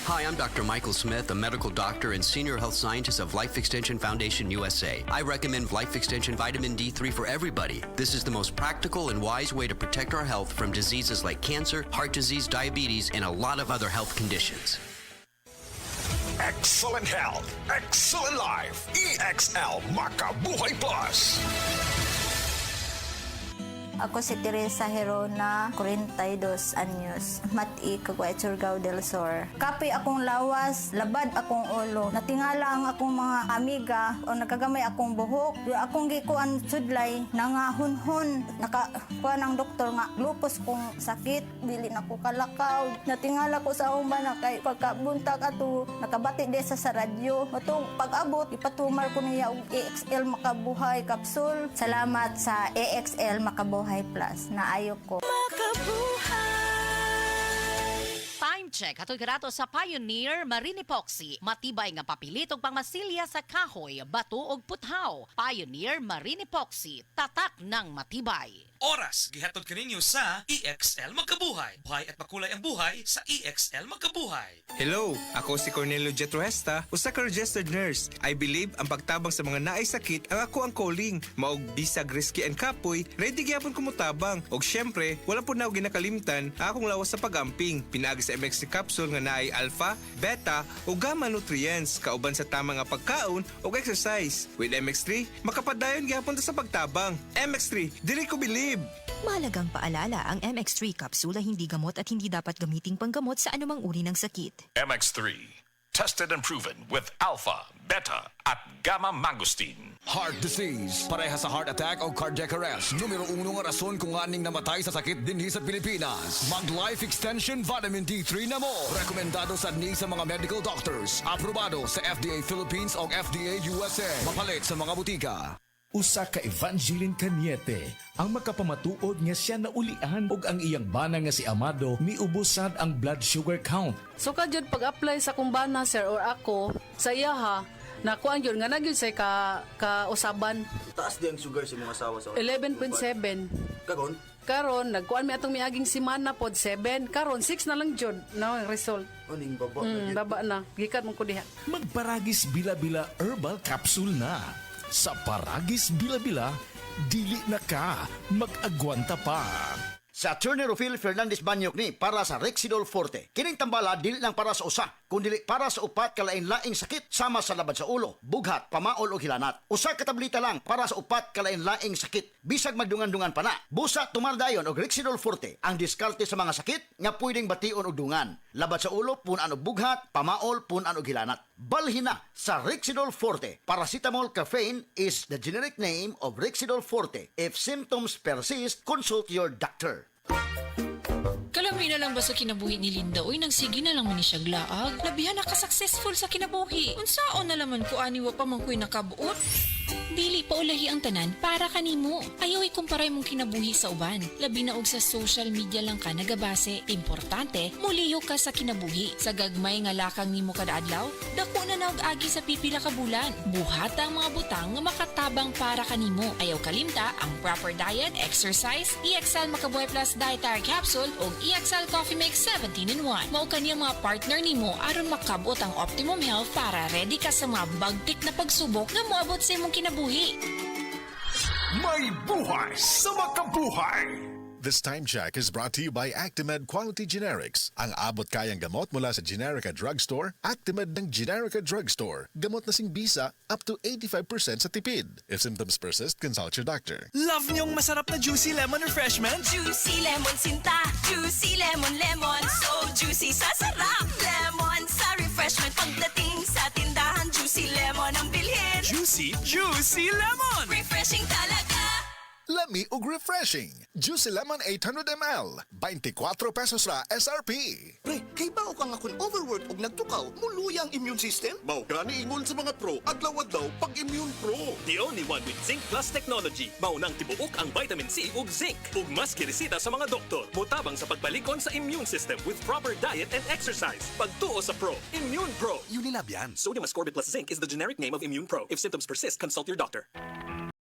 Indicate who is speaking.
Speaker 1: Hi, I'm Dr. Michael Smith, a medical doctor and senior health scientist of Life Extension Foundation USA. I recommend Life Extension Vitamin D3 for everybody. This is the most practical and wise way to protect our health from diseases like cancer, heart disease, diabetes, and a lot of other health conditions.
Speaker 2: Excellent health, excellent life. EXL Makabuhay Plus.
Speaker 3: Ako si Teresa Herona, 42 anyos, Mati, Caguay, Surigao del Sur. Kapi akong lawas, labad akong ulo. Natingala ang akong mga amiga o nakagamay akong buhok. Yung akong gikuan sudlay, nangahunhon. Nakakuan ang doktor nga, lupus kong sakit, dili na ko kalakaw. Natingala ko sa akong bana kay pagkabuntag ato, nakabati de sa radyo. Matong pag-abot, ipatumar ko niya og EXL Makabuhay Capsule. Salamat sa EXL Makabuhay Plus na ayok ko.
Speaker 4: Time check. Hatoy karato sa Pioneer Marine Epoxy. Matibay nga papilit og pangmasilya sa kahoy, bato ug puthaw. Pioneer Marine Epoxy. Tatak ng matibay.
Speaker 5: Oras, gihatod kaninyo sa EXL Magkabuhay. Buhay at makulay ang buhay sa EXL Magkabuhay.
Speaker 6: Hello, ako si Cornelio Jetruesta, usa ka registered nurse. I believe ang pagtabang sa mga naay sakit ang ako ang calling. Maog bisag risky and kapoy, ready gyapon ko mutabang. Og syempre, wala po na ako ginakalimtan akong lawas sa pagamping. Pinaagi sa MX3 capsule nga naay alpha, beta ug gamma nutrients kauban sa tama nga pagkaon ug exercise. With MX3, makapadayon gyapon ta sa pagtabang. MX3, dili ko believe.
Speaker 7: Mahalagang paalala, ang MX3 capsule ay hindi gamot at hindi dapat gamiting panggamot sa anumang uri ng sakit.
Speaker 2: MX3, tested and proven with alpha, beta, at gamma mangosteen.
Speaker 8: Heart disease, parehas sa heart attack o cardiac arrest. Numero 1 nga rason kung aning namatay sa sakit dinhi sa Pilipinas. Mag Life Extension Vitamin D3 na mo. Rekomendado sa ni sa mga medical doctors. Aprobado sa FDA Philippines o FDA USA. Mapalit sa mga butika.
Speaker 9: Usa ka Evangeline Cañete ang makapamatuod nga siya naulian og ang iyang bana nga si Amado miubusad ang blood sugar count.
Speaker 10: So kadyod pag-apply sa kumbana sir or ako sa iya ha, nakuan yun nga nagyud say ka-usaban.
Speaker 11: Taas di ang sugar sa mga asawa sa
Speaker 10: 11.7.
Speaker 11: Kagon?
Speaker 10: Karon nagkuan mi atong miaging simana pod 7. Karon 6 na lang jud no ang result.
Speaker 11: Aning baba
Speaker 10: baba na. Gikat mo ko diha.
Speaker 9: Magparagis bila-bila herbal capsule na. Sa Paragis Bila-Bila, dili na ka mag-agwanta pa.
Speaker 11: Sa Attorney Rufil Fernandez Banyok ni para sa Rexidol Forte. Kining tambala dili lang para sa usa, kundi para sa upat kalain-laing sakit sama sa labad sa ulo, bughat, pamaol o hilanat. Usa ka tableta lang para sa upat kalain-laing sakit. Bisag magdungan-dungan pa na. Busa tumardayon og Rexidol Forte ang diskarte sa mga sakit nga pwedeng bation og dungan. Labad sa ulo punan og bughat, pamaol punan og hilanat. Balhin na sa Rexidol Forte. Paracetamol caffeine is the generic name of Rexidol Forte. If symptoms persist, consult your doctor.
Speaker 12: Kalami na lang ba sa kinabuhi ni Linda? Uy, nagsige na lang man ni siya glaag. Labihan na ka-successful sa kinabuhi. Unsaon na laman ko aniwa pa man ko'y nakabuot? Dili pa ulahi ang tanan para kanimo. Ayaw ikumparay mong kinabuhi sa uban. Labi na og sa social media lang ka nagabase. Importante, muliyo ka sa kinabuhi. Sa gagmay nga lakang nimo kada adlaw, dako na naog agi sa pipila ka bulan. Buhata ang mga butang nga makatabang para kanimo. Ayaw kalimta ang proper diet, exercise, EXL Makabuhay Plus Dietary Capsule o EXL Coffee Mix 17-in-1. Mao kaniya mga partner nimo aron makabot ang optimum health para ready ka sa mga bagtik na pagsubok nga moabot sa imong kinabuhi.
Speaker 2: May buhay sa makabuhay! This time check is brought to you by Actimed Quality Generics. Ang abot kayang gamot mula sa Generica Drugstore, Actimed ng Generica Drugstore. Gamot na sing bisa up to 85% sa tipid. If symptoms persist, consult your doctor.
Speaker 13: Love niyong masarap na juicy lemon refreshment?
Speaker 14: Juicy lemon sinta, juicy lemon lemon, so juicy sa sarap. Lemon sa refreshment pagdating sa tindahan, juicy lemon ang bilhin.
Speaker 13: Juicy lemon!
Speaker 14: Refreshing talaga!
Speaker 2: Lami ug refreshing. Juicy Lemon 800 ml. 24 pesos ra SRP.
Speaker 15: Pre, kay bao ka nga kung overworked og nagtukaw, muluya ang immune system?
Speaker 16: Mao gani ingon sa mga pro, adlaw-adlaw pag-immune pro.
Speaker 17: The only one with Zinc Plus technology. Maunang tibuok ang vitamin C ug zinc. Ug mas kiresita sa mga doktor. Mutabang sa pagbalikon sa immune system with proper diet and exercise. Pagtuo sa pro, Immune Pro.
Speaker 8: Unilab yan.
Speaker 17: Sodium ascorbate plus zinc is the generic name of Immune Pro. If symptoms persist, consult your doctor.